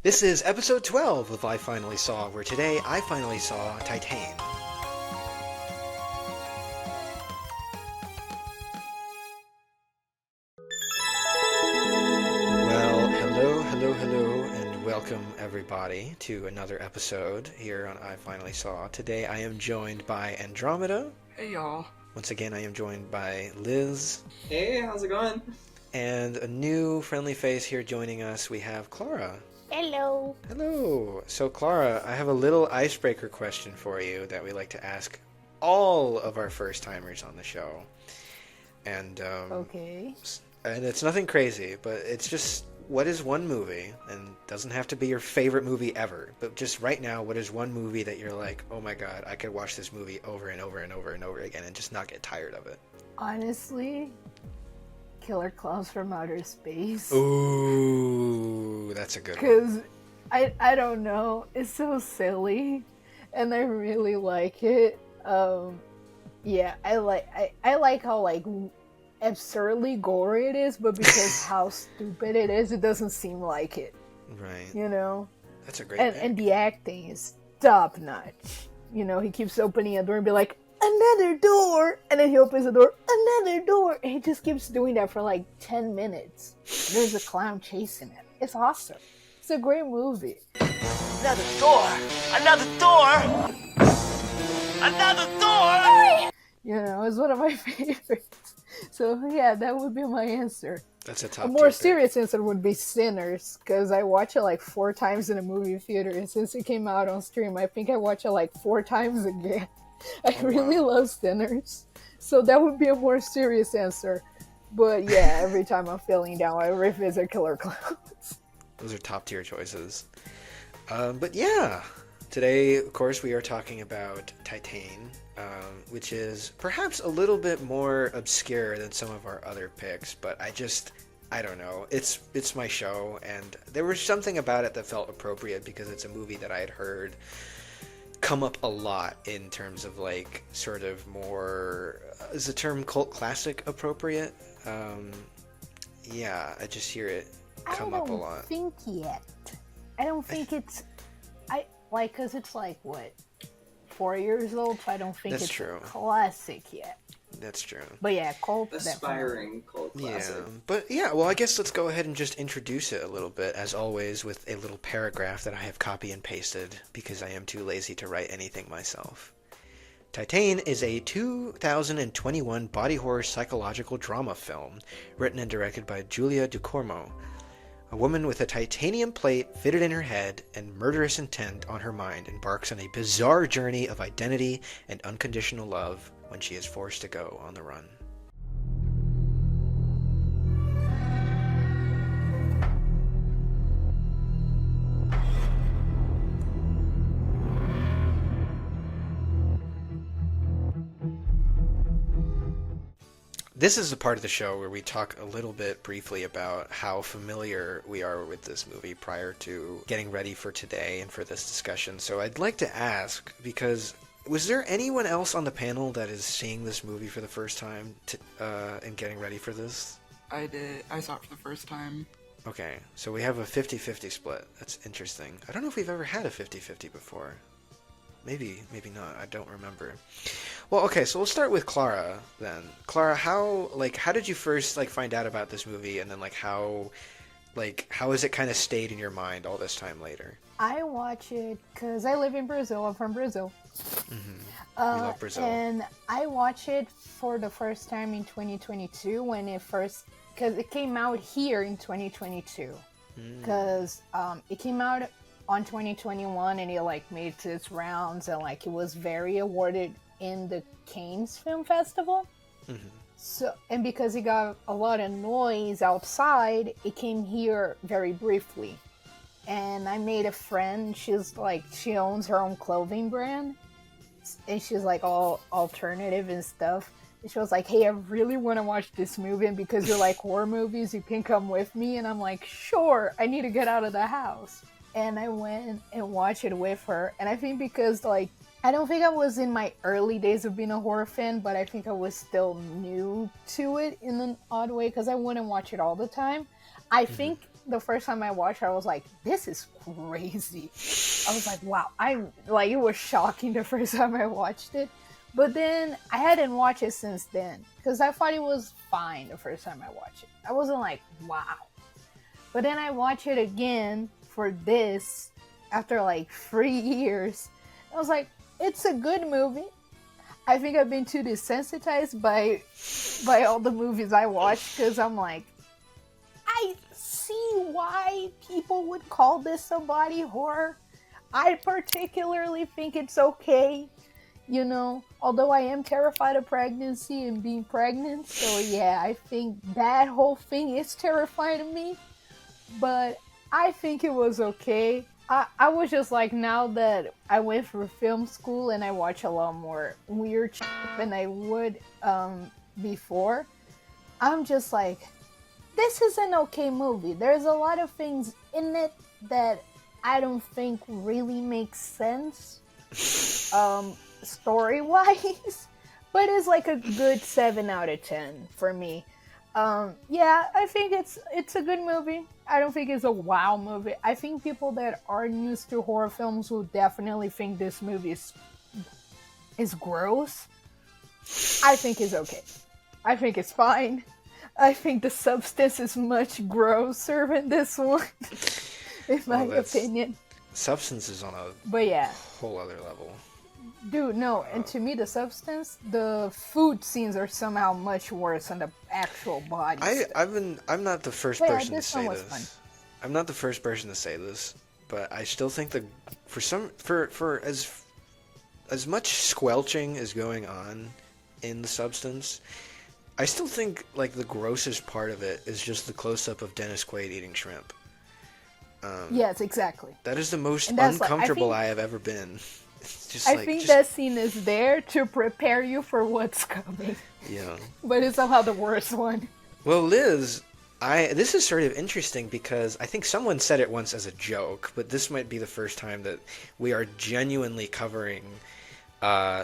This is episode 12 of I Finally Saw, where today I finally saw TITANE. Well, hello, and welcome everybody to another episode here on I Finally Saw. Today I am joined by Andromeda. Hey y'all. Once again I am joined by Liz. Hey, how's it going? And a new friendly face here joining us, we have Clara. Hello. Hello. So Clara, I have a little icebreaker question for you that we like to ask all of our first-timers on the show. And Okay. And it's nothing crazy, but it's just, what is one movie, and it doesn't have to be your favorite movie ever, but just right now, what is one movie that you're like, oh my god, I could watch this movie over and over and over and over again and just not get tired of it? Honestly, Killer Clowns from Outer Space. Ooh, that's a good one. Because I don't know, it's so silly, and I really like it. Yeah, I like how like absurdly gory it is, but because how stupid it is, it doesn't seem like it. Right. You know? That's a great And the acting is top notch. You know, he keeps opening a door and be like, another door, and then he opens the door, another door, and he just keeps doing that for like 10 minutes. There's a clown chasing him. It's awesome. It's a great movie. Another door! Another door! Another door! You know, it's one of my favorites. So yeah, that would be my answer. That's a top A more tier pick. serious answer would be Sinners, because I watch it like 4 times in a movie theater, and since it came out on stream, I think I watch it like 4 times again. I really love Sinners. So that would be a more serious answer. But yeah, every time I'm feeling down, I revisit Killer Clowns. Those are top tier choices. But yeah, today, of course, we are talking about TITANE, which is perhaps a little bit more obscure than some of our other picks, but I don't know. It's my show, and there was something about it that felt appropriate because it's a movie that I had heard come up a lot in terms of like sort of more, is the term cult classic appropriate? Yeah, I just hear it come up a lot. I don't think yet. I don't think it's... because it's like, what, 4 years old? So I don't think That's it's true. a classic yet. That's true. But yeah, cult, Aspiring cult classic. Yeah, but yeah, well, I guess let's go ahead and just introduce it a little bit, as always, with a little paragraph that I have copy and pasted because I am too lazy to write anything myself. TITANE is a 2021 body horror psychological drama film written and directed by Julia Ducournau. A woman with a titanium plate fitted in her head and murderous intent on her mind embarks on a bizarre journey of identity and unconditional love when she is forced to go on the run. This is the part of the show where we talk a little bit briefly about how familiar we are with this movie prior to getting ready for today and for this discussion. So I'd like to ask, because was there anyone else on the panel that is seeing this movie for the first time and getting ready for this? I did. I saw it for the first time. Okay, so we have a 50-50 split. That's interesting. I don't know if we've ever had a 50-50 before. Maybe not. I don't remember. Well, okay, so we'll start with Clara then. Clara, how did you first find out about this movie, and then how has it kind of stayed in your mind all this time later? I watch it because I live in Brazil. I'm from Brazil. Mm-hmm. We love Brazil. And I watched it for the first time in 2022 because it came out here in 2022. Because it came out on 2021 and it made its rounds and it was very awarded in the Cannes Film Festival. Mm-hmm. So, and because it got a lot of noise outside, it came here very briefly. And I made a friend, she owns her own clothing brand, and she's all alternative and stuff. And she was like, hey, I really want to watch this movie, and because you like horror movies, you can come with me. And I'm like, sure, I need to get out of the house. And I went and watched it with her. And I think because I don't think I was in my early days of being a horror fan, but I think I was still new to it in an odd way because I wouldn't watch it all the time. I think the first time I watched it, I was like, this is crazy. I was like, wow. It was shocking the first time I watched it. But then I hadn't watched it since then because I thought it was fine the first time I watched it. I wasn't like, wow. But then I watched it again for this after like 3 years. I was like, it's a good movie. I think I've been too desensitized by all the movies I watch because I'm like, I see why people would call this a body horror. I particularly think it's okay, you know, although I am terrified of pregnancy and being pregnant. So yeah, I think that whole thing is terrifying to me. But I think it was okay. I was just like, now that I went through film school and I watch a lot more weird shit than I would before, I'm just like, this is an okay movie. There's a lot of things in it that I don't think really make sense story-wise, but it's like a good 7 out of 10 for me. Yeah, I think it's a good movie. I don't think it's a wow movie. I think people that aren't used to horror films will definitely think this movie is gross. I think it's okay. I think it's fine. I think the substance is much grosser than this one, in my opinion. Substance is on a But yeah, whole other level. dude, no. And to me, the substance, the food scenes are somehow much worse than the actual body. I'm not the first But yeah, person to this one say was this. fun. I'm not the first person to say this, but I still think for as much squelching is going on in the substance, I still think like the grossest part of it is just the close up of Dennis Quaid eating shrimp. Yes, exactly. That is the most And that's, like, uncomfortable I I have ever been. It's just I like, think that scene is there to prepare you for what's coming. yeah. But it's somehow the worst one. Well, Liz, this is sort of interesting because I think someone said it once as a joke, but this might be the first time that we are genuinely covering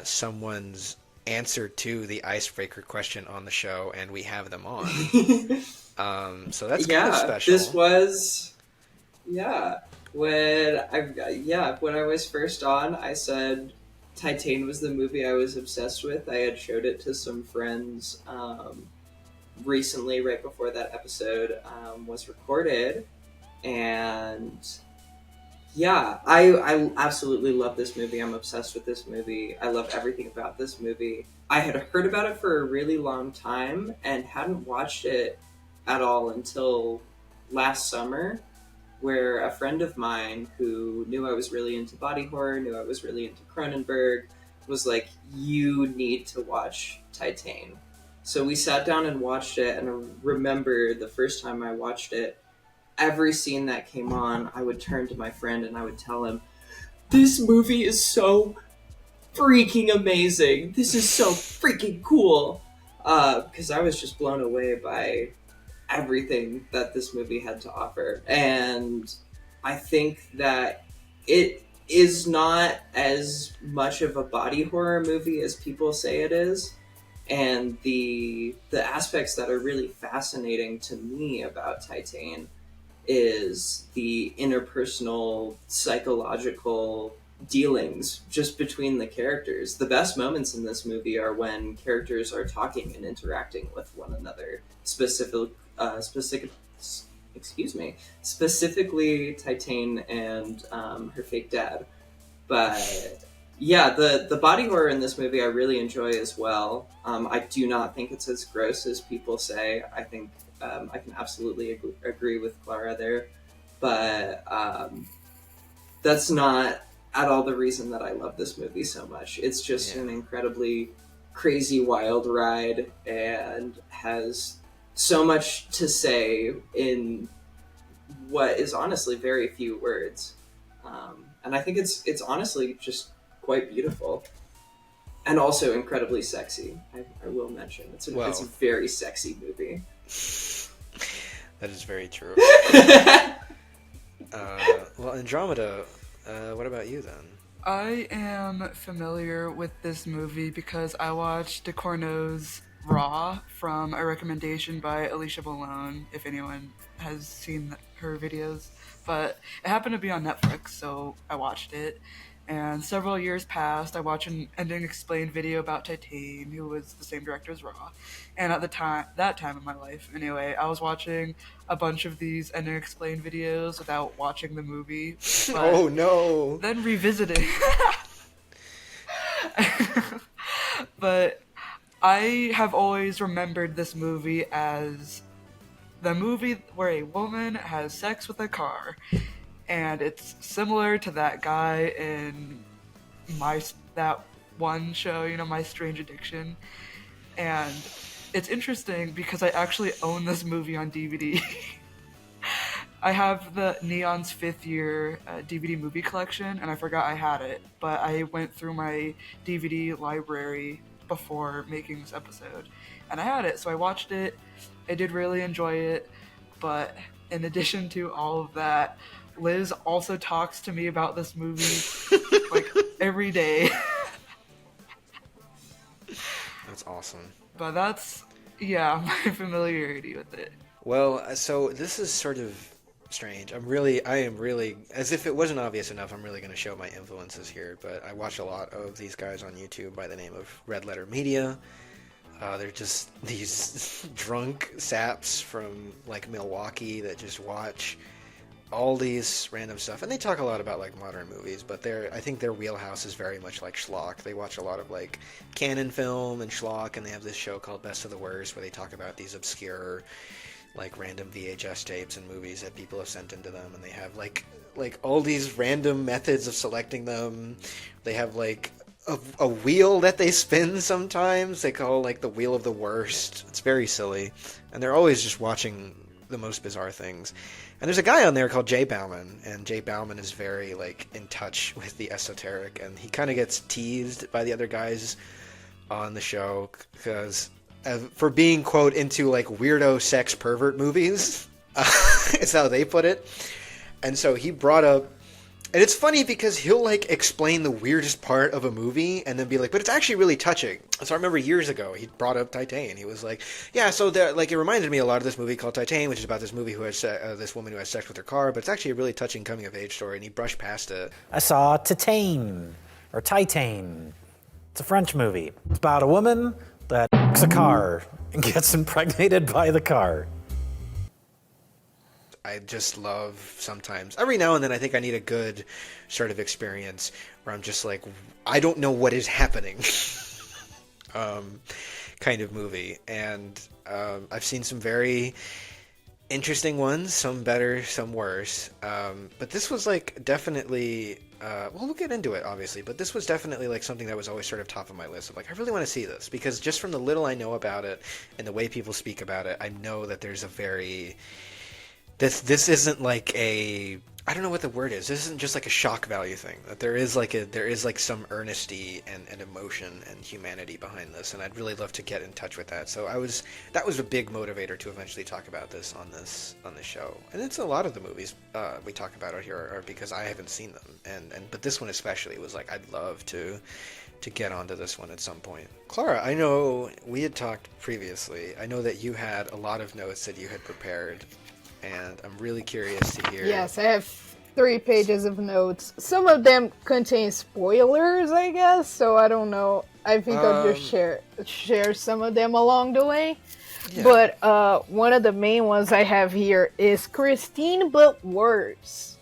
someone's answer to the icebreaker question on the show, and we have them on. So that's kind of special. This was, when I was first on, I said Titane was the movie I was obsessed with. I had showed it to some friends recently, right before that episode was recorded, and yeah, I absolutely love this movie. I'm obsessed with this movie. I love everything about this movie. I had heard about it for a really long time and hadn't watched it at all until last summer, where a friend of mine who knew I was really into body horror, knew I was really into Cronenberg, was like, you need to watch Titane. So we sat down and watched it, and I remember the first time I watched it, every scene that came on, I would turn to my friend and I would tell him, this movie is so freaking amazing. This is so freaking cool. Because I was just blown away by everything that this movie had to offer. And I think that it is not as much of a body horror movie as people say it is. And the aspects that are really fascinating to me about Titane is the interpersonal psychological dealings just between the characters. The best moments in this movie are when characters are talking and interacting with one another. Specifically Titane and her fake dad. But yeah, the body horror in this movie I really enjoy as well. I do not think it's as gross as people say. I think I can absolutely agree with Clara there. But that's not at all the reason that I love this movie so much. It's just an incredibly crazy, wild ride and has so much to say in what is honestly very few words. And I think it's honestly just quite beautiful. And also incredibly sexy, I will mention. It's a very sexy movie. That is very true. Well, Andromeda, what about you then? I am familiar with this movie because I watched DeCorno's Raw from a recommendation by Alicia Malone, if anyone has her videos, but it happened to be on Netflix, so I watched it. And several years passed. I watched an ending explained video about TITANE, who was the same director as Raw. And at that time in my life, anyway, I was watching a bunch of these ending explained videos without watching the movie. Oh no! Then revisiting. But I have always remembered this movie as the movie where a woman has sex with a car. And it's similar to that guy in that one show, My Strange Addiction. And it's interesting because I actually own this movie on DVD. I have the Neon's Fifth Year DVD movie collection, and I forgot I had it. But I went through my DVD library before making this episode, and I had it, so I watched it. I did really enjoy it, but in addition to all of that, Liz also talks to me about this movie like every day. That's awesome. But that's, yeah, my familiarity with it. Well, so this is sort of strange. I am really, as if it wasn't obvious enough, I'm really going to show my influences here, but I watch a lot of these guys on YouTube by the name of Red Letter Media. They're just these drunk saps from, like, Milwaukee that just watch all these random stuff, and they talk a lot about like modern movies, but I think their wheelhouse is very much like schlock. They watch a lot of like canon film and schlock, and they have this show called Best of the Worst where they talk about these obscure like random VHS tapes and movies that people have sent into them, and they have like all these random methods of selecting them. They have like a wheel that they spin sometimes. They call like the Wheel of the Worst. It's very silly, and they're always just watching the most bizarre things. And there's a guy on there called Jay Bauman, and Jay Bauman is very like in touch with the esoteric, and he kind of gets teased by the other guys on the show because for being, quote, into like weirdo sex pervert movies. It's how they put it. And so he brought up, and it's funny because he'll like explain the weirdest part of a movie and then be like, but it's actually really touching. So I remember years ago he brought up TITANE. He was like, yeah, so like it reminded me a lot of this movie called TITANE, which is about this movie who has this woman who has sex with her car, but it's actually a really touching coming of age story. And he brushed past it. I saw TITANE or TITANE. It's a French movie. It's about a woman that f***s a car and gets impregnated by the car. I just love sometimes, every now and then, I think I need a good sort of experience where I'm just like, I don't know what is happening kind of movie. And I've seen some very interesting ones, some better, some worse. But this was like definitely, well, we'll get into it obviously, but this was definitely like something that was always sort of top of my list of like, I really want to see this, because just from the little I know about it and the way people speak about it, I know that there's a very... This isn't like a, I don't know what the word is. This isn't just like a shock value thing. That there is like some earnesty and emotion and humanity behind this, and I'd really love to get in touch with that. So that was a big motivator to eventually talk about this on this show. And it's a lot of the movies we talk about out here are because I haven't seen them, but this one especially was like, I'd love to get onto this one at some point. Clara, I know we had talked previously. I know that you had a lot of notes that you had prepared. And I'm really curious to hear. Yes, I have 3 pages of notes. Some of them contain spoilers, I guess, so I don't know. I think I'll just share some of them along the way. Yeah. But one of the main ones I have here is Christine but worse.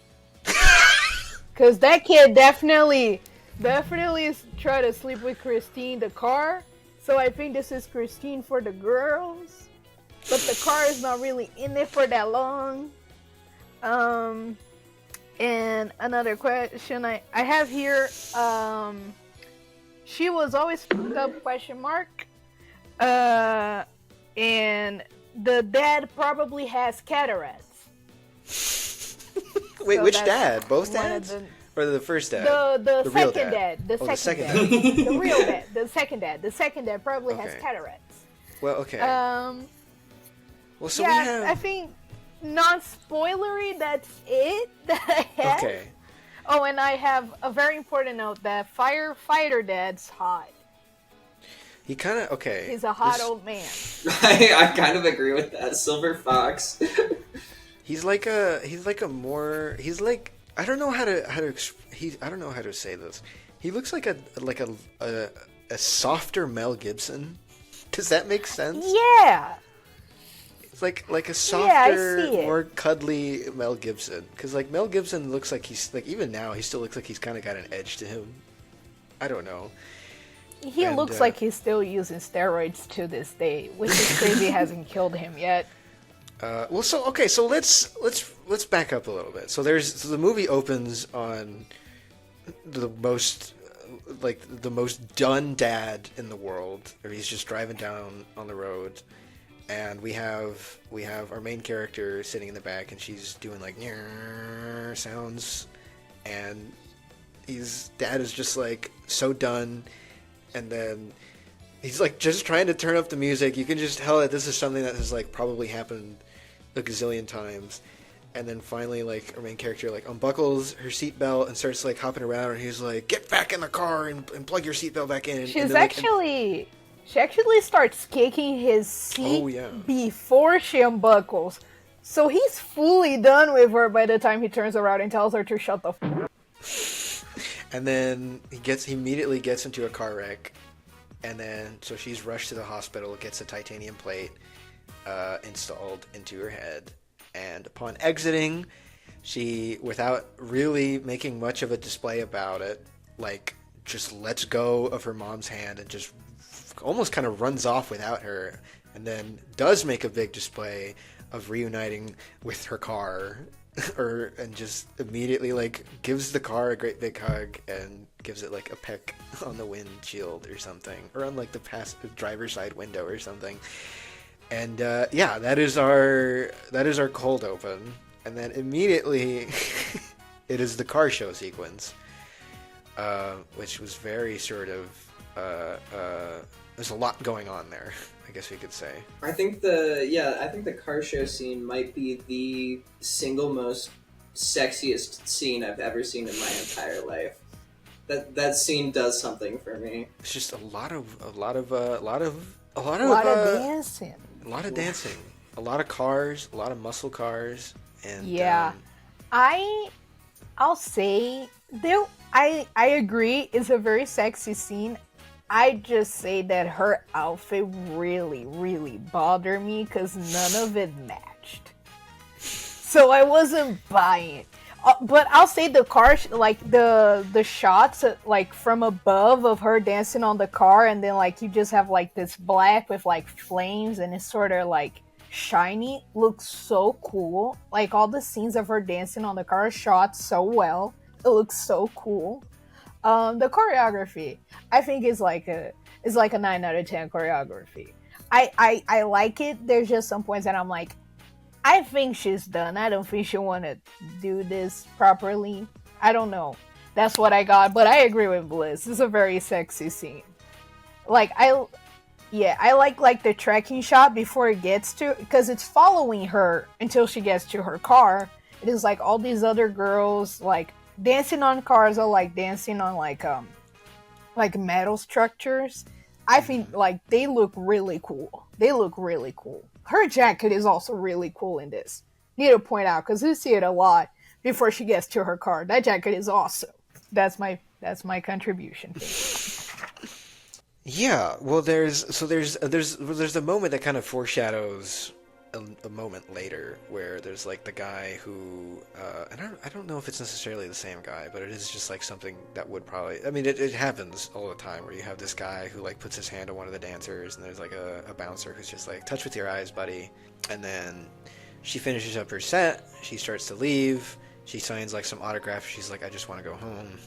Because that kid definitely tried to sleep with Christine the car. So I think this is Christine for the girls. But the car is not really in it for that long. And another question I have here, she was always fucked up, question mark. And the dad probably has cataracts. Wait, so which dad? Both dads? Or the first dad? The second dad. The second dad. The real dad. The second dad. The second dad probably has cataracts. Well, okay. Well, so yeah, we have... I think non-spoilery, that's it that I have. Okay. Oh, and I have a very important note that firefighter dad's hot. He kind of, okay. He's a hot old man. I kind of agree with that. Silver Fox. He's like a more he's like I don't know how to I don't know how to say this. He looks like a softer Mel Gibson. Does that make sense? Yeah. It's like a Yeah, I softer, see it. more cuddly Mel Gibson. Because like Mel Gibson looks like he's like even now he still looks like he's kind of got an edge to him. I don't know. He And, looks like he's still using steroids to this day, which is crazy. Hasn't killed him yet. Well, so okay, so let's back up a little bit. So the movie opens on the most the most done dad in the world, or he's just driving down on the road, and we have our main character sitting in the back, and she's doing like sounds, and dad is just like so done, and then he's like just trying to turn up the music. You can just tell that this is something that has like probably happened a gazillion times. And then finally, like, our main character, like, unbuckles her seatbelt and starts, like, hopping around. And he's like, get back in the car and plug your seatbelt back in. She and then, actually starts kicking his seat before she unbuckles. So he's fully done with her by the time he turns around and tells her to shut the And then he immediately gets into a car wreck. And then, so she's rushed to the hospital, gets a titanium plate installed into her head. And upon exiting, she, without really making much of a display about it, like, just lets go of her mom's hand and just almost kind of runs off without her, and then does make a big display of reuniting with her car, and just immediately, like, gives the car a great big hug and gives it, like, a peck on the windshield or something, or on, like, the driver's side window or something. And yeah, that is our cold open, and then immediately it is the car show sequence, which was very sort of there's a lot going on there, I guess we could say. I think the car show scene might be the single most sexiest scene I've ever seen in my entire life. That scene does something for me. It's just a lot of dancing. A lot of dancing, a lot of cars, a lot of muscle cars, and yeah, I'll say I agree. It's a very sexy scene. I just say that her outfit really, really bothered me because none of it matched. So I wasn't buying it. But I'll say the car, like the shots, like from above of her dancing on the car, and then like you just have like this black with like flames, and it's sort of like shiny. Looks so cool. Like all the scenes of her dancing on the car are shot so well. It looks so cool. The choreography, I think, is like a 9 out of 10 choreography. I like it. There's just some points that I'm like, I think she's done. I don't think she want to do this properly. I don't know. That's what I got, but I agree with Bliss. It's a very sexy scene. Like, I like the tracking shot before it gets to, because it's following her until she gets to her car. It is like all these other girls, like, dancing on cars or like dancing on like metal structures. I think like they look really cool. Her jacket is also really cool in this. Need to point out because you see it a lot before she gets to her car. That jacket is awesome. That's my contribution. Yeah, well, there's a moment that kind of foreshadows a moment later where there's like the guy who and I don't know if it's necessarily the same guy, but it is just like something that would probably, I mean, it happens all the time where you have this guy who like puts his hand on one of the dancers, and there's like a bouncer who's just like, touch with your eyes, buddy. And then she finishes up her set, she starts to leave, she signs like some autograph, she's like, I just want to go home.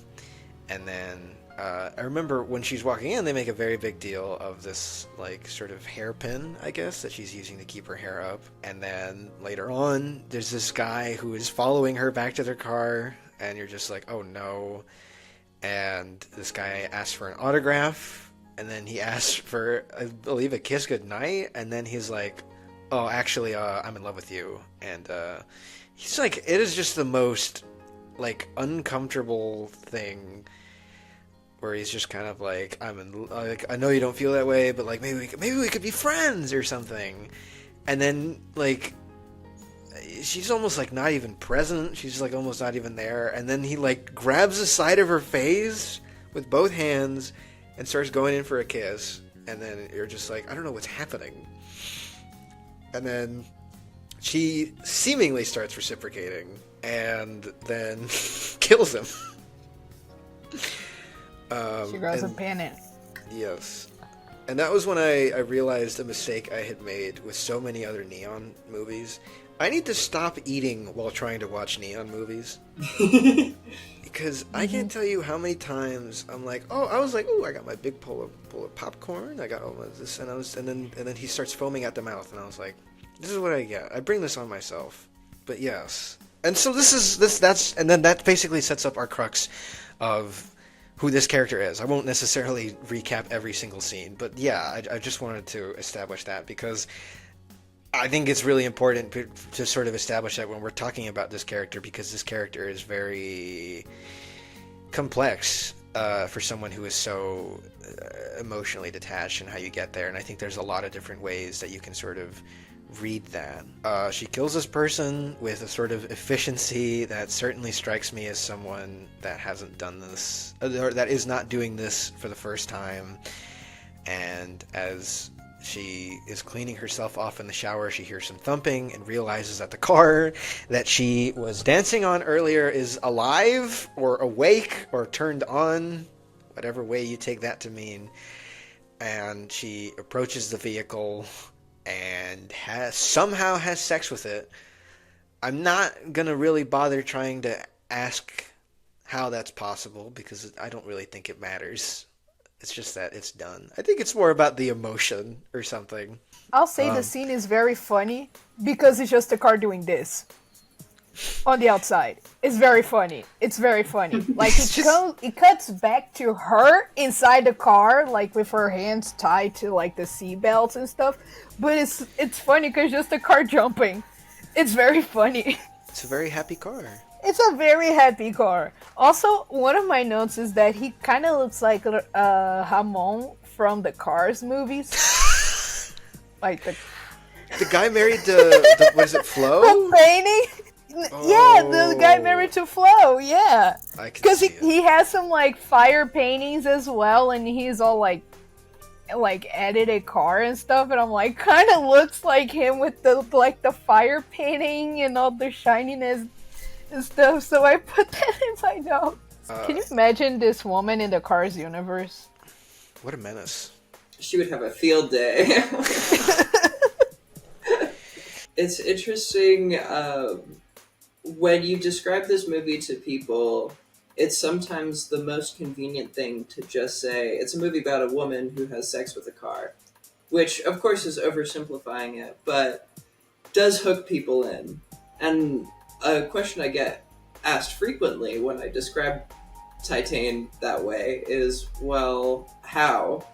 And then I remember when she's walking in, they make a very big deal of this, like, sort of hairpin, I guess, that she's using to keep her hair up. And then later on, there's this guy who is following her back to their car, and you're just like, oh no. And this guy asks for an autograph, and then he asks for, I believe, a kiss goodnight, and then he's like, oh, actually, I'm in love with you. And he's like, it is just the most, like, uncomfortable thing, where he's just kind of like, I know you don't feel that way, but like maybe we could be friends or something. And then like she's almost like not even present. She's like almost not even there. And then he like grabs the side of her face with both hands and starts going in for a kiss. And then you're just like, I don't know what's happening. And then she seemingly starts reciprocating and then kills him. She grows a panic. Yes. And that was when I realized a mistake I had made with so many other Neon movies. I need to stop eating while trying to watch Neon movies. Because I can't tell you how many times I'm like, oh, I was like, oh, I got my big bowl of popcorn. I got all of this, and then he starts foaming at the mouth, and I was like, this is what I get. I bring this on myself. But yes. And so and then that basically sets up our crux of who this character is. I won't necessarily recap every single scene, but yeah, I just wanted to establish that because I think it's really important to sort of establish that when we're talking about this character, because this character is very complex for someone who is so emotionally detached and how you get there. And I think there's a lot of different ways that you can sort of read that. She kills this person with a sort of efficiency that certainly strikes me as someone that hasn't done this, or that is not doing this for the first time. And as she is cleaning herself off in the shower, she hears some thumping and realizes that the car that she was dancing on earlier is alive or awake or turned on, whatever way you take that to mean. And she approaches the vehicle and somehow has sex with it. I'm not gonna really bother trying to ask how that's possible because I don't really think it matters. It's just that it's done. I think it's more about the emotion or something. I'll say the scene is very funny because it's just a car doing this on the outside. It's very funny. It's very funny. Like it cuts back to her inside the car, like with her hands tied to like the seat belts and stuff. But it's funny because just a car jumping. It's very funny. It's a very happy car. It's a very happy car. Also, one of my notes is that he kind of looks like Ramon from the Cars movies. Like the guy married to what is it, Flo? The painting. Yeah, the guy married to Flo. Yeah, because he has some like fire paintings as well, and he's all like edited car and stuff, and I'm like, kind of looks like him with the fire painting and all the shininess and stuff. So I put that in my notes. Can you imagine this woman in the Cars universe? What a menace. She would have a field day. It's interesting. When you describe this movie to people, it's sometimes the most convenient thing to just say, it's a movie about a woman who has sex with a car. Which, of course, is oversimplifying it, but does hook people in. And a question I get asked frequently when I describe TITANE that way is, well, how?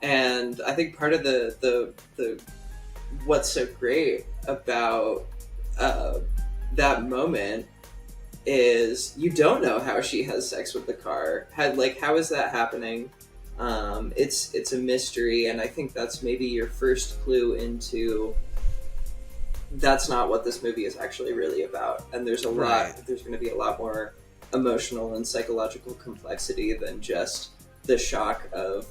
And I think part of the what's so great about that moment is you don't know how she has sex with the car. How is that happening? It's a mystery, and I think that's maybe your first clue into that's not what this movie is actually really about. And there's going to be a lot more emotional and psychological complexity than just the shock of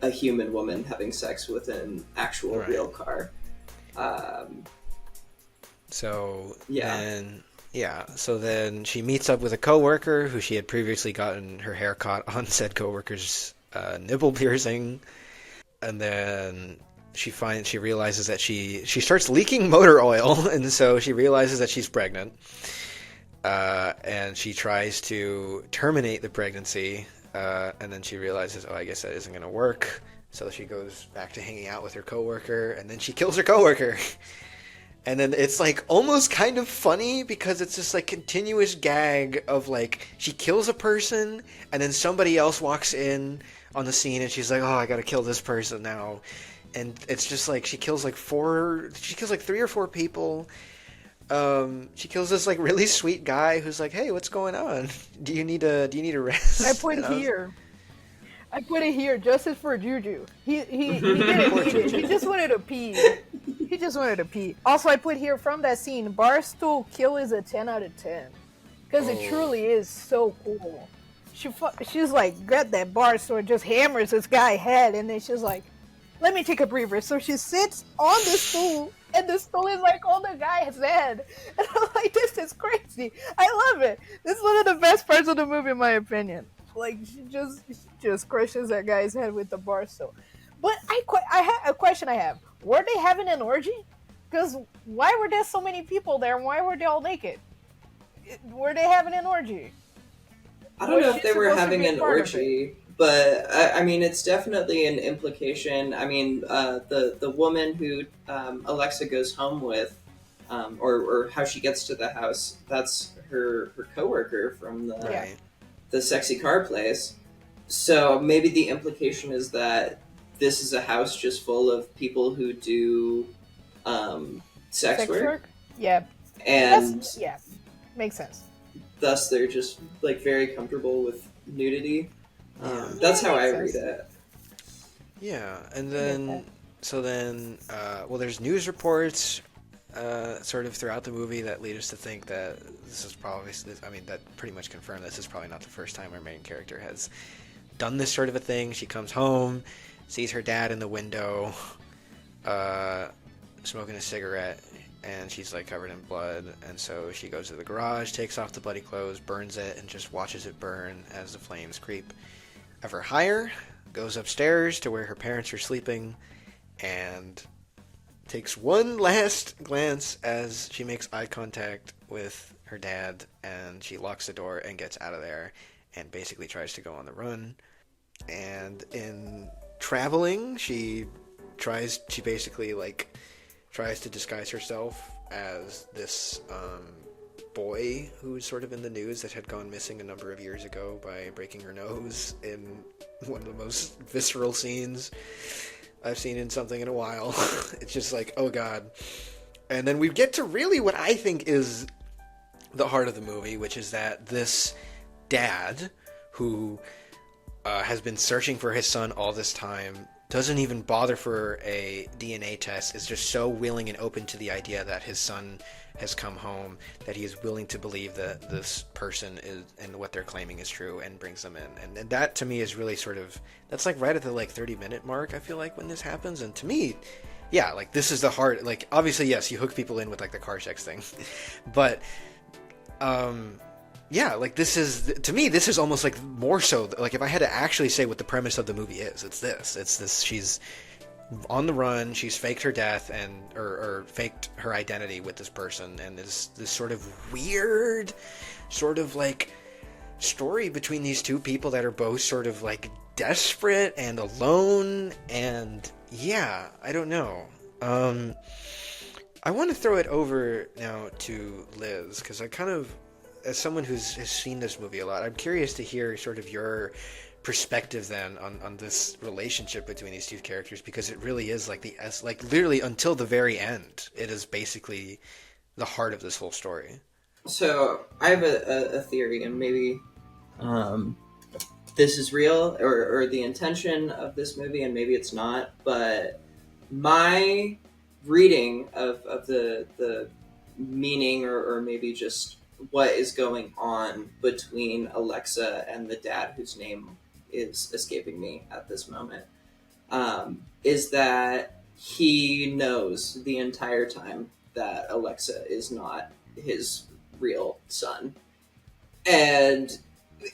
a human woman having sex with an actual real car. So then she meets up with a coworker who she had previously gotten her hair caught on said coworker's nipple piercing, and then she realizes that she starts leaking motor oil, and so she realizes that she's pregnant, and she tries to terminate the pregnancy, and then she realizes, oh, I guess that isn't going to work, so she goes back to hanging out with her coworker, and then she kills her coworker. And then it's like almost kind of funny because it's this like continuous gag of like she kills a person and then somebody else walks in on the scene and she's like, oh, I gotta kill this person now. And it's just like she kills like 3 or 4 people. She kills this like really sweet guy who's like, hey, what's going on? Do you need a rest? I put it here, justice for Juju. He didn't need it. He just wanted to pee. He just wanted to pee. Also, I put here from that scene, Barstool kill is a 10 out of 10. Because it truly is so cool. She's like, got that bar sword, just hammers this guy's head, and then she's like, let me take a breather. So she sits on the stool, and the stool is like on the guy's head. And I'm like, this is crazy. I love it. This is one of the best parts of the movie, in my opinion. Like, she just crushes that guy's head with the bar stool. But a question I have. Were they having an orgy? Because why were there so many people there, and why were they all naked? Were they having an orgy? I don't know if they were having an orgy, but I mean, it's definitely an implication. I mean, the woman who Alexa goes home with, or how she gets to the house, that's her coworker from the sexy car place. So maybe the implication is that this is a house just full of people who do sex work. Yeah. And makes sense. Thus, they're just like very comfortable with nudity. That's how I read it. Yeah, and then well, there's news reports sort of throughout the movie that lead us to think that this is probably, I mean, that pretty much confirm this is probably not the first time our main character has done this sort of a thing. She comes home, sees her dad in the window, smoking a cigarette, and she's like covered in blood, and so she goes to the garage, takes off the bloody clothes, burns it, and just watches it burn as the flames creep ever higher, goes upstairs to where her parents are sleeping, and takes one last glance as she makes eye contact with her dad, and she locks the door and gets out of there, and basically tries to go on the run. And in traveling, she basically like tries to disguise herself as this boy who was sort of in the news that had gone missing a number of years ago by breaking her nose in one of the most visceral scenes I've seen in something in a while. It's just like, oh god. And then we get to really what I think is the heart of the movie, which is that this dad who has been searching for his son all this time, doesn't even bother for a DNA test, is just so willing and open to the idea that his son has come home, that he is willing to believe that this person is, and what they're claiming is true, and brings them in. And that to me is really sort of, that's like right at the like 30-minute mark, I feel like, when this happens. And to me, yeah, like this is the heart. Like obviously, yes, you hook people in with like the car sex thing, but yeah, like this is, to me, this is almost like more so, like if I had to actually say what the premise of the movie is, it's this, she's on the run, she's faked her death or faked her identity with this person, and this sort of weird, sort of like story between these two people that are both sort of like desperate and alone, and yeah, I don't know. I want to throw it over now to Liz, because I kind of, as someone has seen this movie a lot, I'm curious to hear sort of your perspective then on this relationship between these two characters, because it really is like literally until the very end, it is basically the heart of this whole story. So I have a theory, and maybe this is real or the intention of this movie, and maybe it's not, but my reading of the meaning or maybe just what is going on between Alexa and the dad, whose name is escaping me at this moment, is that he knows the entire time that Alexa is not his real son. And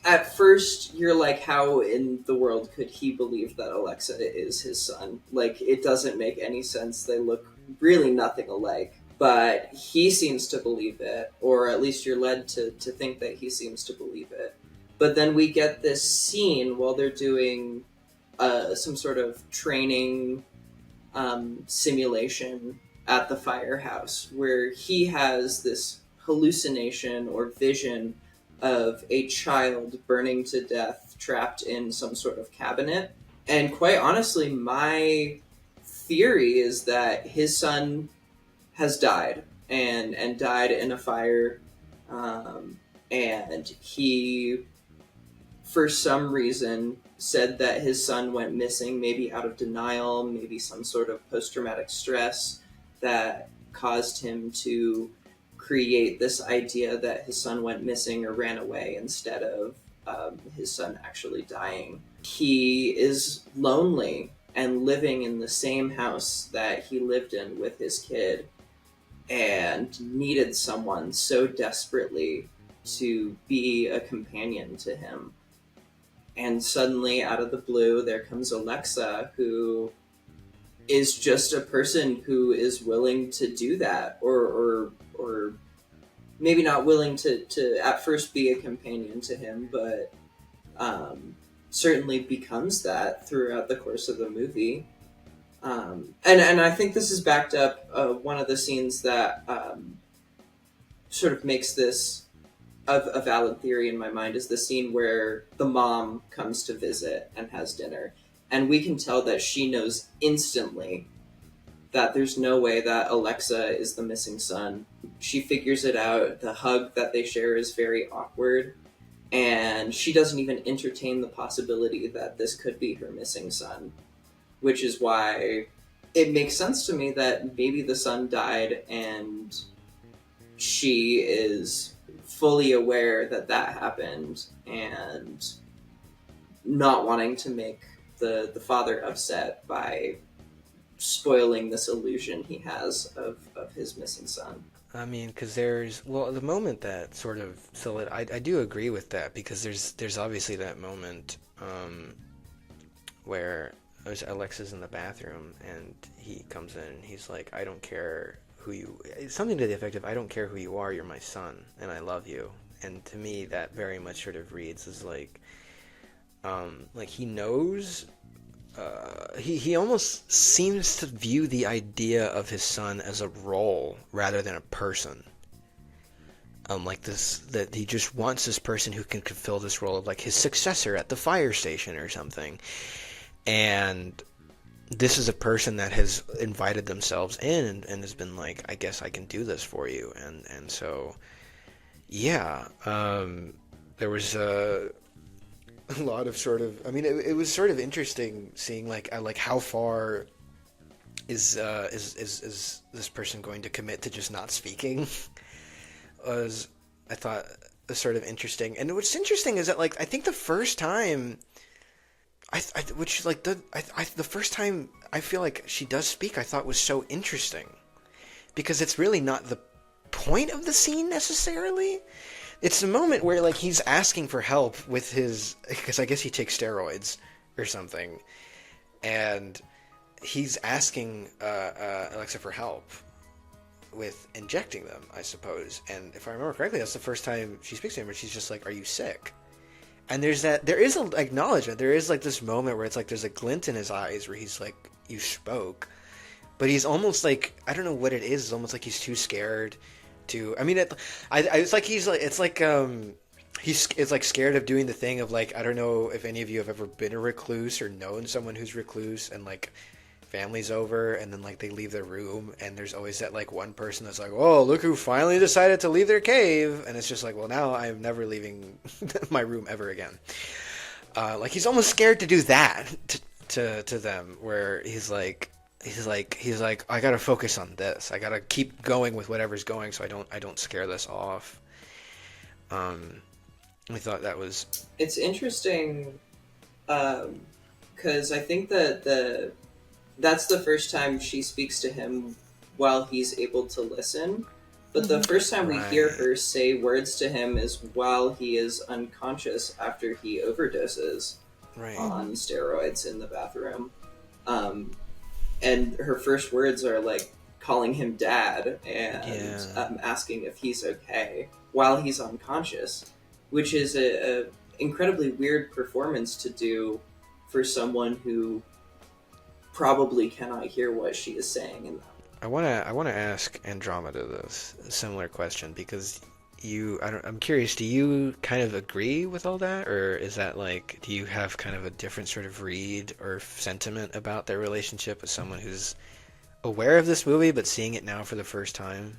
at first you're like, how in the world could he believe that Alexa is his son? Like, it doesn't make any sense. They look really nothing alike. But he seems to believe it, or at least you're led to think that he seems to believe it. But then we get this scene while they're doing some sort of training simulation at the firehouse, where he has this hallucination or vision of a child burning to death trapped in some sort of cabinet. And quite honestly, my theory is that his son has died and died in a fire, and he, for some reason, said that his son went missing, maybe out of denial, maybe some sort of post-traumatic stress, that caused him to create this idea that his son went missing or ran away instead of his son actually dying. He is lonely and living in the same house that he lived in with his kid and needed someone so desperately to be a companion to him. And suddenly, out of the blue, there comes Alexa, who is just a person who is willing to do that, or maybe not willing to at first be a companion to him, but certainly becomes that throughout the course of the movie. And I think this is backed up. One of the scenes that sort of makes this a valid theory in my mind is the scene where the mom comes to visit and has dinner. And we can tell that she knows instantly that there's no way that Alexa is the missing son. She figures it out. The hug that they share is very awkward. And she doesn't even entertain the possibility that this could be her missing son. Which is why it makes sense to me that maybe the son died and she is fully aware that that happened and not wanting to make the father upset by spoiling this illusion he has of his missing son. I mean, because there's, well, the moment that sort of, so I do agree with that, because there's obviously that moment where Alexa's in the bathroom and he comes in and he's like, I don't care who you, something to the effect of, I don't care who you are, you're my son and I love you. And to me that very much sort of reads as like he knows, he almost seems to view the idea of his son as a role rather than a person. Like this, that he just wants this person who can fulfill this role of like his successor at the fire station or something. And this is a person that has invited themselves in and has been like, I guess I can do this for you. And so, yeah, there was a lot of sort of, I mean, it was sort of interesting seeing like how far is this person going to commit to just not speaking. Was, I thought, sort of interesting. And what's interesting is that like I think the first time the first time I feel like she does speak, I thought was so interesting, because it's really not the point of the scene necessarily. It's the moment where like he's asking for help with his, because I guess he takes steroids or something, and he's asking Alexa for help with injecting them, I suppose. And if I remember correctly, that's the first time she speaks to him, and she's just like, "Are you sick?" And there is an acknowledgement. There is like this moment where it's like there's a glint in his eyes where he's like, "You spoke," but he's almost like, I don't know what it is. It's almost like he's too scared to. I mean, it's like he's like, it's like he's like scared of doing the thing of like, I don't know if any of you have ever been a recluse or known someone who's recluse, and like family's over and then like they leave their room and there's always that like one person that's like, oh, look who finally decided to leave their cave, and it's just like, well, now I'm never leaving my room ever again. Like he's almost scared to do that to them, where he's like I gotta focus on this, I gotta keep going with whatever's going so I don't scare this off. I thought that was, it's interesting because I think that that's the first time she speaks to him while he's able to listen. But the first time we hear her say words to him is while he is unconscious after he overdoses on steroids in the bathroom. And her first words are like calling him dad and asking if he's okay while he's unconscious, which is a incredibly weird performance to do for someone who probably cannot hear what she is saying in that. I wanna ask Andromeda this similar question, because I'm curious, do you kind of agree with all that, or is that like, do you have kind of a different sort of read or sentiment about their relationship with someone who's aware of this movie but seeing it now for the first time?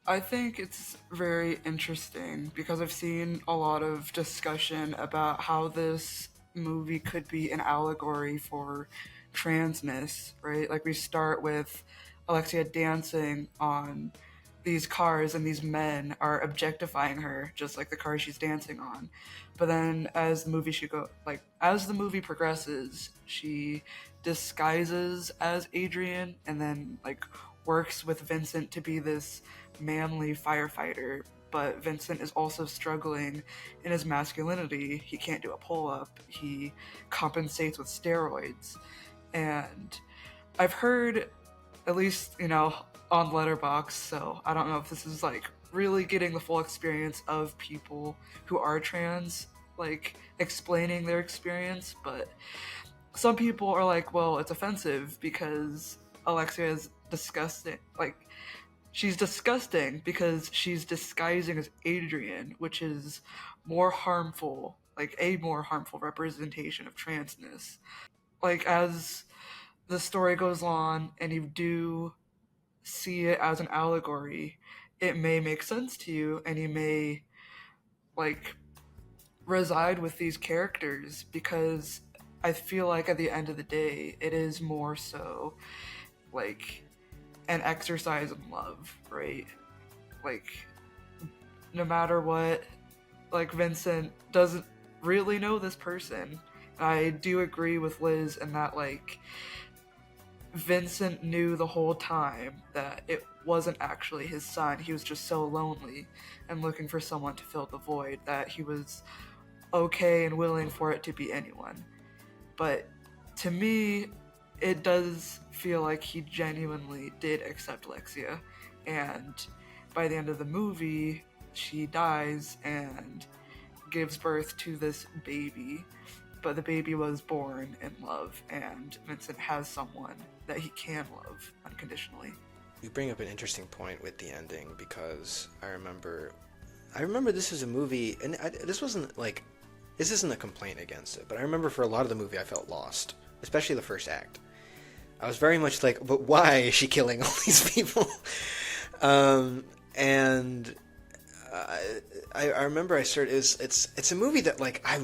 I think it's very interesting because I've seen a lot of discussion about how this movie could be an allegory for transness, right? Like we start with Alexia dancing on these cars, and these men are objectifying her just like the car she's dancing on. But then as the movie progresses, she disguises as Adrian and then like works with Vincent to be this manly firefighter. But Vincent is also struggling in his masculinity. He can't do a pull-up. He compensates with steroids. And I've heard, at least, on Letterboxd, so I don't know if this is like really getting the full experience of people who are trans, like explaining their experience, but some people are like, well, it's offensive because Alexia is disgusting. Like, she's disgusting because she's disguising as Adrian, which is more harmful, like a more harmful representation of transness. Like, as the story goes on and you do see it as an allegory, it may make sense to you, and you may like reside with these characters, because I feel like at the end of the day, it is more so like an exercise in love, right? Like, no matter what, like, Vincent doesn't really know this person. I do agree with Liz in that, like, Vincent knew the whole time that it wasn't actually his son. He was just so lonely and looking for someone to fill the void that he was okay and willing for it to be anyone. But to me, it does feel like he genuinely did accept Lexia, and by the end of the movie, she dies and gives birth to this baby. But the baby was born in love, and Vincent has someone that he can love unconditionally. You bring up an interesting point with the ending, because I remember this was a movie, and this isn't a complaint against it, but I remember for a lot of the movie I felt lost, especially the first act. I was very much like, but why is she killing all these people? And I remember it's a movie that, like, I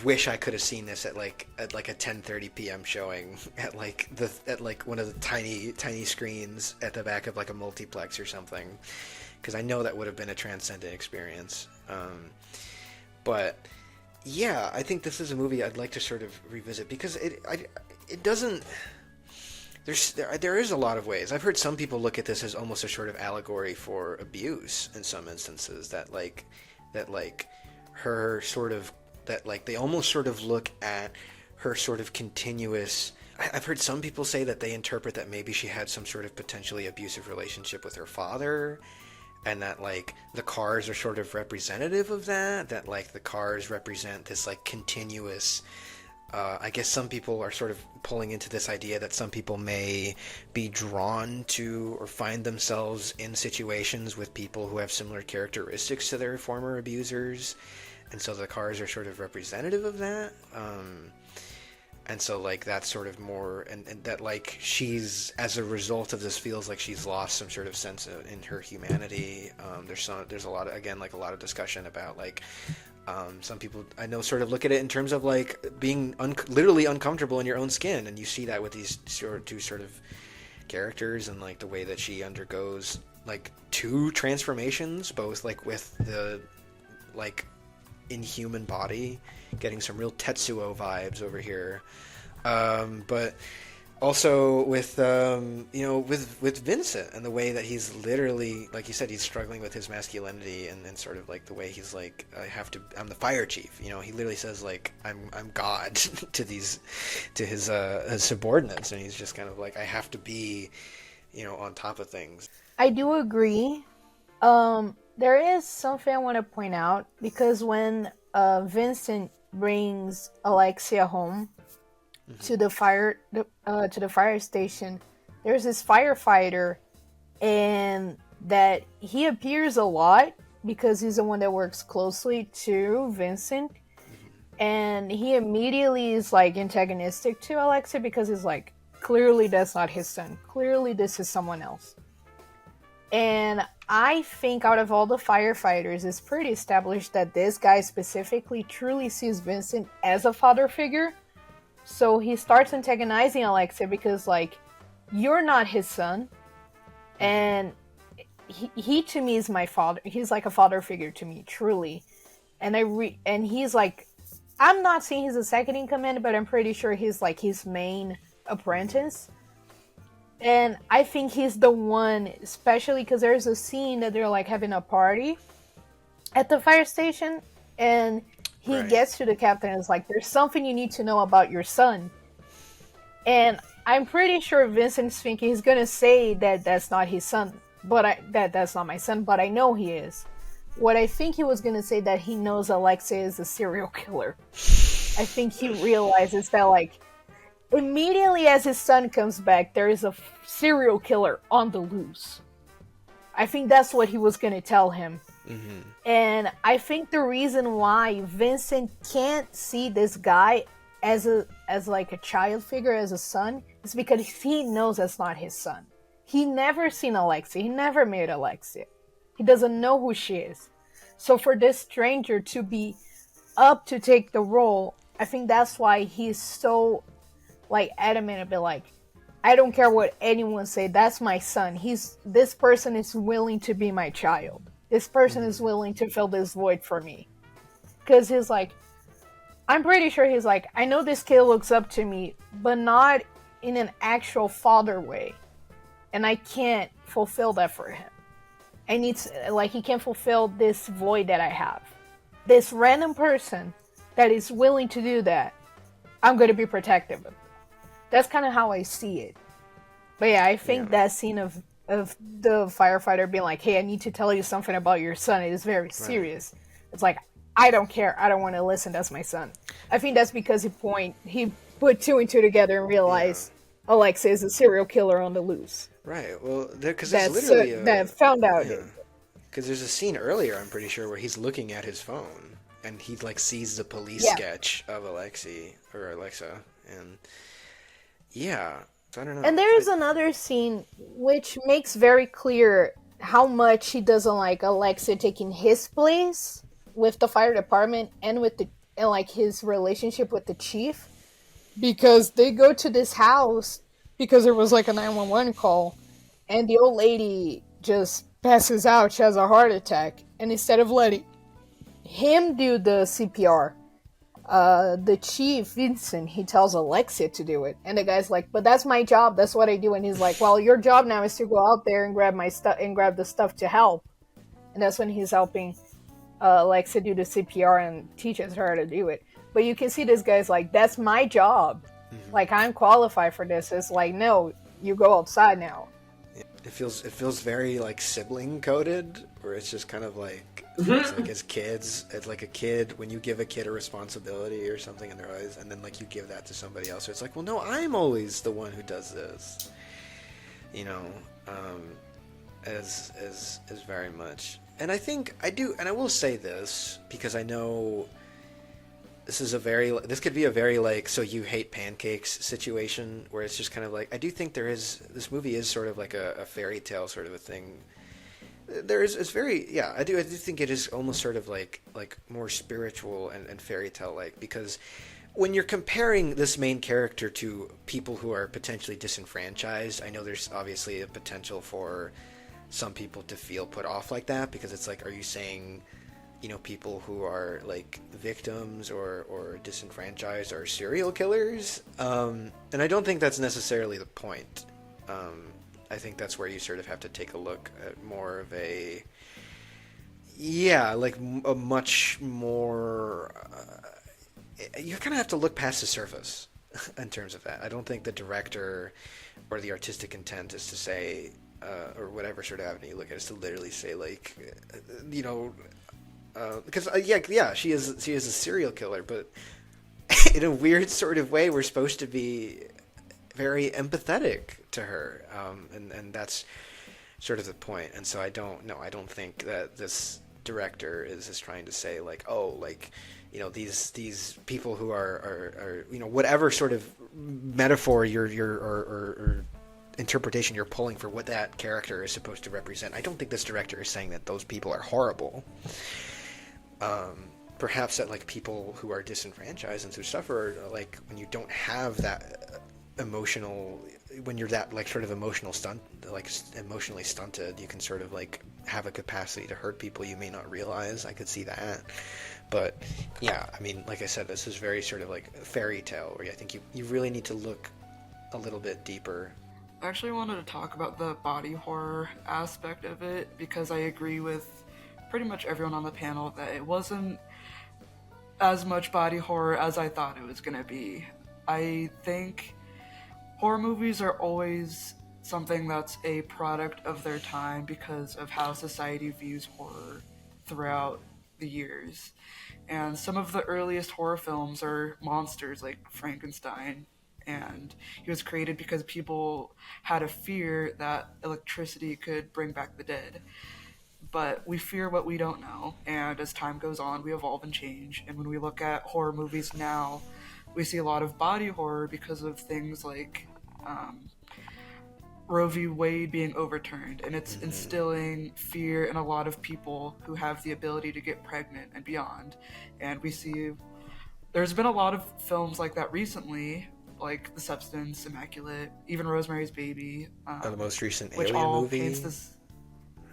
wish I could have seen this at a 10:30 p.m. showing at one of the tiny screens at the back of like a multiplex or something, because I know that would have been a transcendent experience. But yeah, I think this is a movie I'd like to sort of revisit, because it doesn't. There is a lot of ways. I've heard some people look at this as almost a sort of allegory for abuse in some instances. That her sort of, that like they almost sort of look at her sort of continuous. I've heard some people say that they interpret that maybe she had some sort of potentially abusive relationship with her father, and that like the cars are sort of representative of that. That like the cars represent this like continuous. I guess some people are sort of pulling into this idea that some people may be drawn to or find themselves in situations with people who have similar characteristics to their former abusers, and so the cars are sort of representative of that. And so like that's sort of more, and that like she's, as a result of this, feels like she's lost some sort of sense in her humanity. There's a lot of, again, like a lot of discussion about like. Some people I know sort of look at it in terms of like being literally uncomfortable in your own skin, and you see that with these two sort of characters, and like the way that she undergoes like two transformations, both like with the like inhuman body, getting some real Tetsuo vibes over here, but also with with Vincent, and the way that he's literally, like you said, he's struggling with his masculinity, and sort of like the way he's like, I'm the fire chief. He literally says like I'm God to his subordinates, and he's just kind of like, I have to be on top of things. I do agree. There is something I want to point out, because when Vincent brings Alexia home to the fire station, there's this firefighter, and that he appears a lot because he's the one that works closely to Vincent, and he immediately is like antagonistic to Alexia, because he's like, clearly that's not his son, clearly this is someone else. And I think out of all the firefighters, it's pretty established that this guy specifically truly sees Vincent as a father figure. So he starts antagonizing Alexia because, like, you're not his son. And he to me is my father. He's like a father figure to me, truly. And and he's like, I'm not saying he's a second in command, but I'm pretty sure he's like his main apprentice. And I think he's the one, especially because there's a scene that they're like having a party at the fire station, and he gets to the captain and is like, there's something you need to know about your son. And I'm pretty sure Vincent's thinking he's gonna say that that's not his son, but that's not my son, but I know he is. What I think he was gonna say that he knows Alexei is a serial killer. I think he realizes that, like, immediately as his son comes back, there is a serial killer on the loose. I think that's what he was gonna tell him. Mm-hmm. And I think the reason why Vincent can't see this guy as like a child figure, as a son, is because he knows that's not his son. He never seen Alexia. He never met Alexia. He doesn't know who she is. So for this stranger to be up to take the role, I think that's why he's so like adamant about, like, I don't care what anyone say, that's my son. This person is willing to be my child. This person is willing to fill this void for me. Because he's like, I'm pretty sure he's like, I know this kid looks up to me, but not in an actual father way. And I can't fulfill that for him. I need to, like, he can't fulfill this void that I have. This random person that is willing to do that, I'm going to be protective of. That's kind of how I see it. But yeah, I think that scene of the firefighter being like, hey, I need to tell you something about your son, it is very serious. It's like, I don't care. I don't want to listen. That's my son. I think that's because he put two and two together and realized Alexa is a serial killer on the loose. Right. Well, because there's literally that found out. Because there's a scene earlier, I'm pretty sure, where he's looking at his phone and he like sees the police sketch of Alexa, and so I don't know. And there's another scene which makes very clear how much he doesn't like Alexa taking his place with the fire department and like his relationship with the chief, because they go to this house because there was like a 911 call, and the old lady just passes out. She has a heart attack, and instead of letting him do the CPR, the chief, Vincent, he tells Alexia to do it, and the guy's like, but that's my job, that's what I do. And he's like, well, your job now is to go out there and grab my stuff and grab the stuff to help. And that's when he's helping Alexa do the CPR and teaches her how to do it. But you can see this guy's like, that's my job. Mm-hmm. Like, I'm qualified for this. It's like, no, you go outside now. It feels very like sibling coded, where it's just kind of like, it's like as kids, it's like a kid, when you give a kid a responsibility or something in their eyes, and then like you give that to somebody else, so it's like, well, no, I'm always the one who does this, as very much. And I think I do, and I will say this because I know this could be a very like, so you hate pancakes situation, where it's just kind of like, I do think this movie is sort of like a fairy tale sort of a thing. It's very, I do think it is almost sort of like more spiritual and fairy tale like, because when you're comparing this main character to people who are potentially disenfranchised, I know there's obviously a potential for some people to feel put off like that, because it's like, are you saying, people who are like victims or disenfranchised are serial killers? And I don't think that's necessarily the point. I think that's where you sort of have to take a look at more of a much more. You kind of have to look past the surface in terms of that. I don't think the director or the artistic intent is to say, or whatever sort of avenue you look at, is to literally say like, because she is a serial killer, but in a weird sort of way, we're supposed to be very empathetic to her, and that's sort of the point. And so I don't think that this director is trying to say like, oh, like, these people who are whatever sort of metaphor or interpretation you're pulling for what that character is supposed to represent. I don't think this director is saying that those people are horrible. Perhaps that like people who are disenfranchised and who suffer, like when you don't have that emotional when you're that like sort of emotionally stunted, you can sort of like have a capacity to hurt people you may not realize. I could see that. But yeah, I mean, like I said, this is very sort of like a fairy tale where I think you really need to look a little bit deeper. I actually wanted to talk about the body horror aspect of it because I agree with pretty much everyone on the panel that it wasn't as much body horror as I thought it was going to be. I think horror movies are always something that's a product of their time because of how society views horror throughout the years. And some of the earliest horror films are monsters like Frankenstein, and he was created because people had a fear that electricity could bring back the dead. But we fear what we don't know, and as time goes on, we evolve and change. And when we look at horror movies now, we see a lot of body horror because of things like Roe v. Wade being overturned, and it's instilling fear in a lot of people who have the ability to get pregnant and beyond. And we see there's been a lot of films like that recently, like The Substance, Immaculate, even Rosemary's Baby, The most recent which Alien all movie, paints this.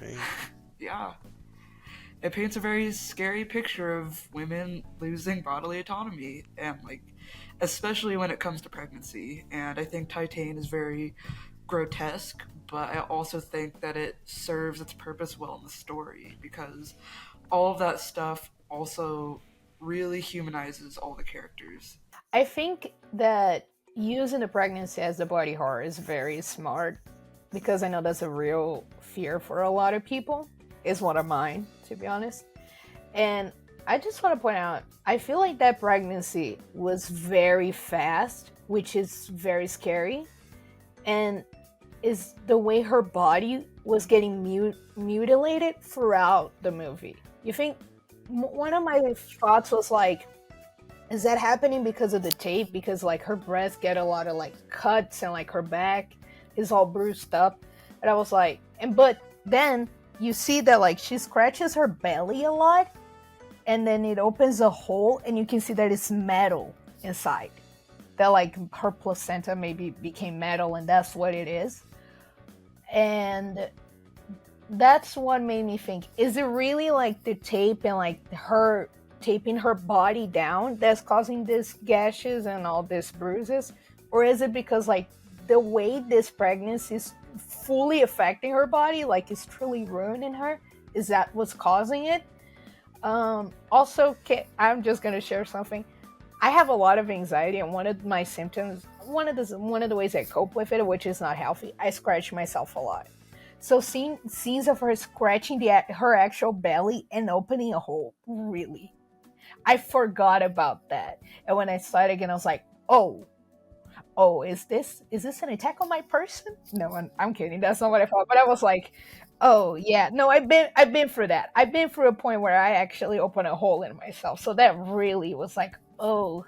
right? Yeah, it paints a very scary picture of women losing bodily autonomy, and like, especially when it comes to pregnancy. And I think Titane is very grotesque, but I also think that it serves its purpose well in the story because all of that stuff also really humanizes all the characters. I think that using the pregnancy as the body horror is very smart because I know that's a real fear for a lot of people. It's one of mine, to be honest. And I just want to point out, I feel like that pregnancy was very fast, which is very scary. And is the way her body was getting mutilated throughout the movie. You think one of my thoughts was like, is that happening because of the tape? Because like her breasts get a lot of like cuts and like her back is all bruised up. And I was like, but then you see that like she scratches her belly a lot, and then it opens a hole, and you can see that it's metal inside. That like her placenta maybe became metal, and that's what it is. And that's what made me think, is it really like the tape and like her taping her body down that's causing these gashes and all these bruises? Or is it because like the way this pregnancy is fully affecting her body, like it's truly ruining her? Is that what's causing it? Also, I'm just gonna share something. I have a lot of anxiety, and one of my symptoms, one of the ways I cope with it, which is not healthy, I scratch myself a lot. So seeing scenes of her scratching her actual belly and opening a hole, really, I forgot about that. And when I saw it again, I was like, oh, is this an attack on my person? No, I'm kidding. That's not what I thought. But I was like, oh yeah, no, I've been through that. I've been through a point where I actually opened a hole in myself. So that really was like, oh,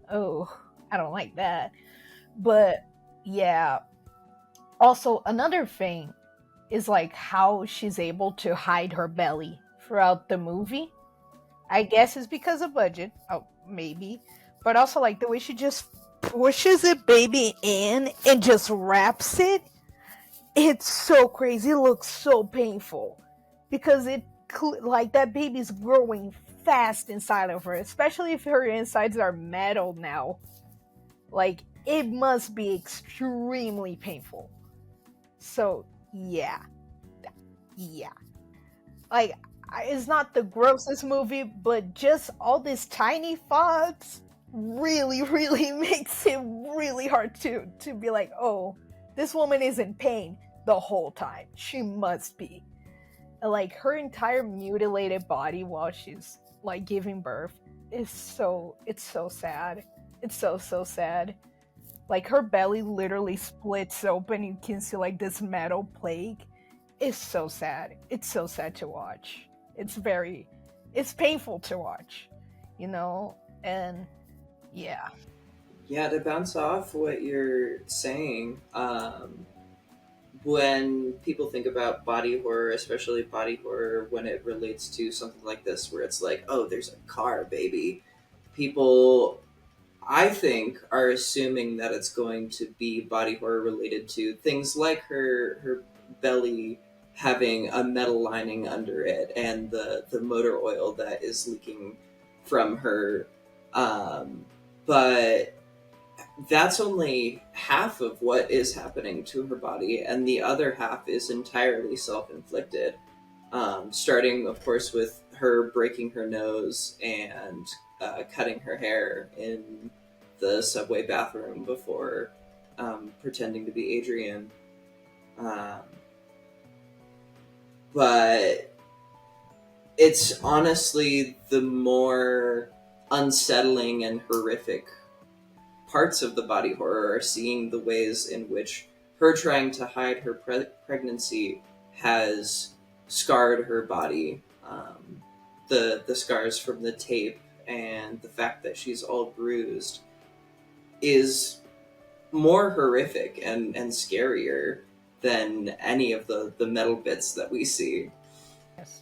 I don't like that. But yeah. Also, another thing is like how she's able to hide her belly throughout the movie. I guess it's because of budget. Oh, maybe. But also like the way she just pushes a baby in and just wraps it. It's so crazy. It looks so painful because like that baby's growing fast inside of her, especially if her insides are metal now. Like it must be extremely painful. So yeah. Like it's not the grossest movie, but just all these tiny thoughts really makes it really hard to be like, oh, this woman is in pain the whole time. She must be. Like her entire mutilated body while she's like giving birth is it's so sad. It's so sad. Like her belly literally splits open. You can see like this metal plague. It's so sad. It's so sad to watch. It's painful to watch, you know? And yeah. Yeah, to bounce off what you're saying, when people think about body horror, especially body horror when it relates to something like this, where it's like, oh, there's a car, baby, people I think, are assuming that it's going to be body horror related to things like her belly having a metal lining under it and the motor oil that is leaking from her. But that's only half of what is happening to her body, and the other half is entirely self-inflicted. Starting, of course, with her breaking her nose and cutting her hair in the subway bathroom before pretending to be Adrian. But it's honestly the more unsettling and horrific parts of the body horror are seeing the ways in which her trying to hide her pregnancy has scarred her body. The scars from the tape and the fact that she's all bruised is more horrific and scarier than any of the metal bits that we see. Yes.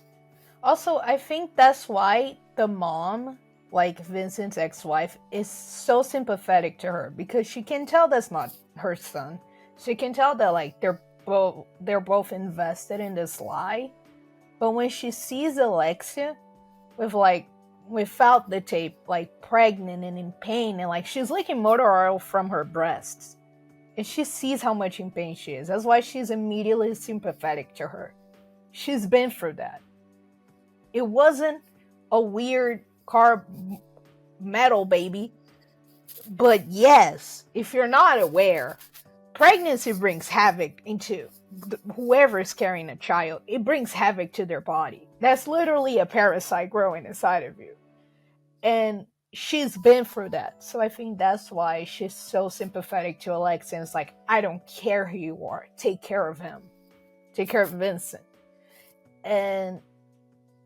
Also, I think that's why the mom, like Vincent's ex-wife, is so sympathetic to her, because she can tell that's not her son. She can tell that like they're both invested in this lie. But when she sees Alexia with like without the tape, like pregnant and in pain, and like she's licking motor oil from her breasts, and she sees how much in pain she is. That's why she's immediately sympathetic to her. She's been through that. It wasn't a weird car metal baby, but yes, if you're not aware, pregnancy brings havoc into whoever is carrying a child. It brings havoc to their body. That's literally a parasite growing inside of you. And she's been through that. So I think that's why she's so sympathetic to Alexa. And it's like, I don't care who you are. Take care of him. Take care of Vincent. And,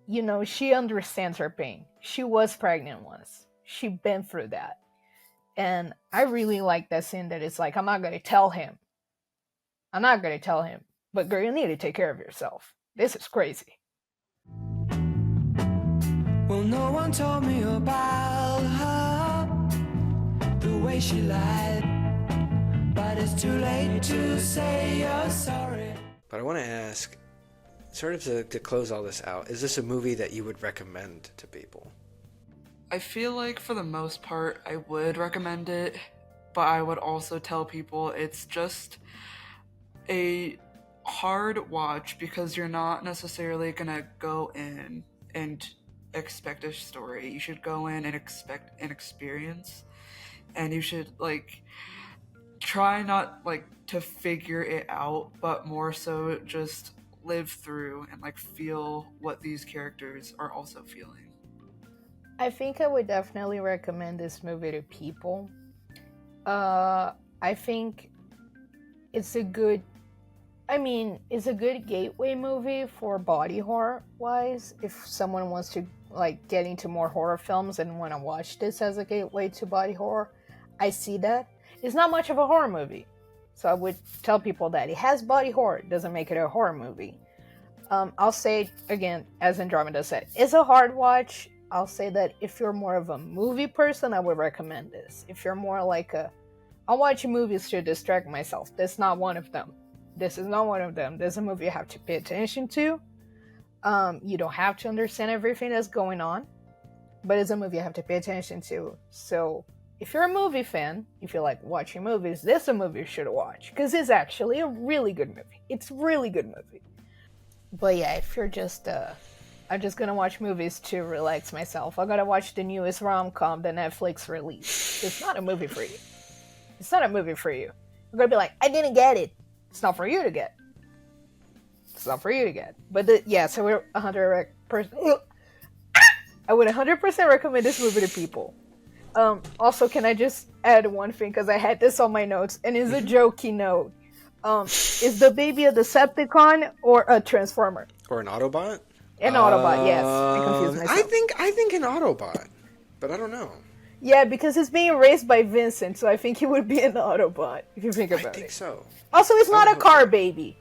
you know, she understands her pain. She was pregnant once. She'd been through that. And I really like that scene that it's like, I'm not going to tell him. I'm not going to tell him. But girl, you need to take care of yourself. This is crazy. Well, no one told me about her, the way she lied. But it's too late to say you're sorry. But I want to ask, sort of to close all this out, is this a movie that you would recommend to people? I feel like for the most part I would recommend it, but I would also tell people it's just a hard watch because you're not necessarily gonna go in and expect a story. You should go in and expect an experience, and you should like try not like to figure it out, but more so just live through and like feel what these characters are also feeling. I think I would definitely recommend this movie to people. I think it's a good gateway movie for body horror wise. If someone wants to like get into more horror films and want to watch this as a gateway to body horror, I see that. It's not much of a horror movie, so I would tell people that it has body horror. It doesn't make it a horror movie. I'll say again, as Andromeda said, it's a hard watch. I'll say that if you're more of a movie person, I would recommend this. If you're more like I'll watch movies to distract myself, this is not one of them. This is not one of them. There's a movie you have to pay attention to. You don't have to understand everything that's going on, but it's a movie you have to pay attention to. So if you're a movie fan, if you like watching movies, this is a movie you should watch, because it's actually a really good movie. It's a really good movie. But yeah, if you're just I'm just gonna watch movies to relax myself, I gotta watch the newest rom-com that Netflix released, it's not a movie for you. It's not a movie for you. You're gonna be like, I didn't get it. It's not for you to get. It's not for you to get. But so we're 100%. I would 100% recommend this movie to people. Also, can I just add one thing, because I had this on my notes, and it's a jokey note. Is the baby a Decepticon or a Transformer? Or an Autobot? An Autobot, yes. I confused myself. I think an Autobot, but I don't know. Yeah, because it's being raised by Vincent, so I think he would be an Autobot, if you think about it. I think so. Also, it's not a car baby.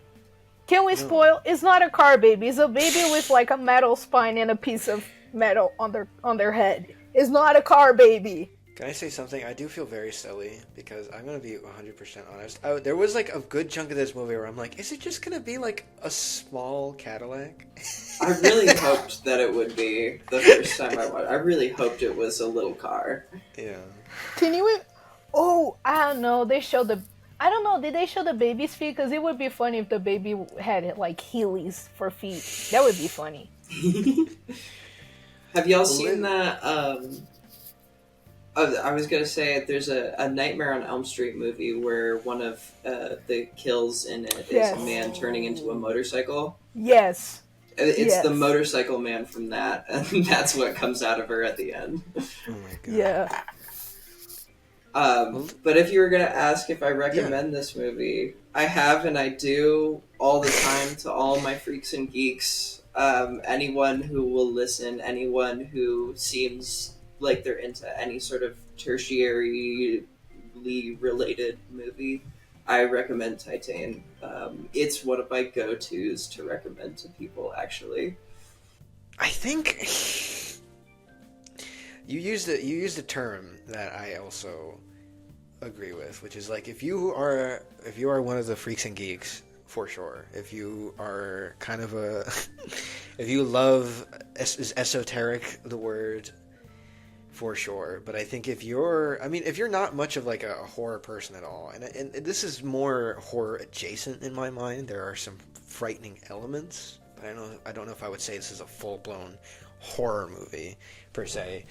Can we spoil? It's not a car baby. It's a baby with like a metal spine and a piece of metal on their head. It's not a car baby. Can I say something? I do feel very silly because I'm gonna be 100% honest. There was like a good chunk of this movie where I'm like, is it just gonna be like a small Cadillac? I really hoped that it would be the first time I watched. I really hoped it was a little car. Yeah. Can you? Oh, I don't know. They showed the. I don't know. Did they show the baby's feet? Because it would be funny if the baby had like Heelys for feet. That would be funny. Have y'all seen that? I was gonna say there's a Nightmare on Elm Street movie where one of the kills in it is a man turning into a motorcycle. Yes. It's the motorcycle man from that, and that's what comes out of her at the end. Oh my god. Yeah. But if you were gonna ask if I recommend this movie, I have and I do all the time to all my freaks and geeks. Anyone who will listen, anyone who seems like they're into any sort of tertiary related movie, I recommend TITANE. It's one of my go-tos to recommend to people, actually. I think you used a term that I also agree with, which is like if you are one of the freaks and geeks, for sure. If you are kind of if you love is esoteric the word, for sure. But I think if you're not much of like a horror person at all, and this is more horror adjacent in my mind. There are some frightening elements, but I don't know if I would say this is a full blown horror movie per se.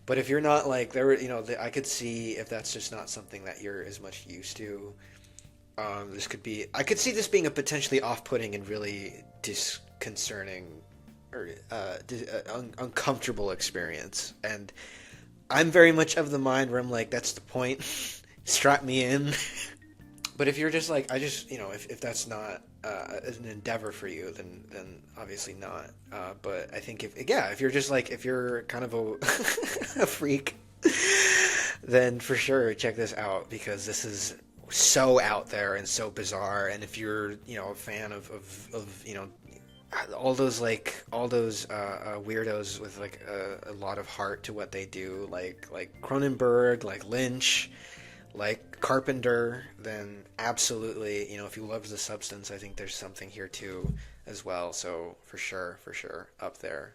But if you're not like I could see if that's just not something that you're as much used to. I could see this being a potentially off-putting and really disconcerting or uncomfortable experience. And I'm very much of the mind where I'm like, that's the point. Strap me in. But if you're just like, if that's not an endeavor for you, then obviously not. But I think if you're just like, if you're kind of a freak, then for sure check this out, because this is so out there and so bizarre. And if you're a fan of all those weirdos with like a lot of heart to what they do, like Cronenberg, like Lynch, like Carpenter, then absolutely, if you love the substance, I think there's something here too as well. So for sure up there.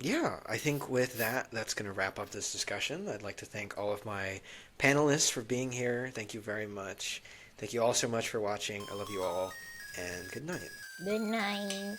Yeah, I think with that's going to wrap up this discussion. I'd like to thank all of my panelists for being here. Thank you very much. Thank you all so much for watching. I love you all, and good night. Good night.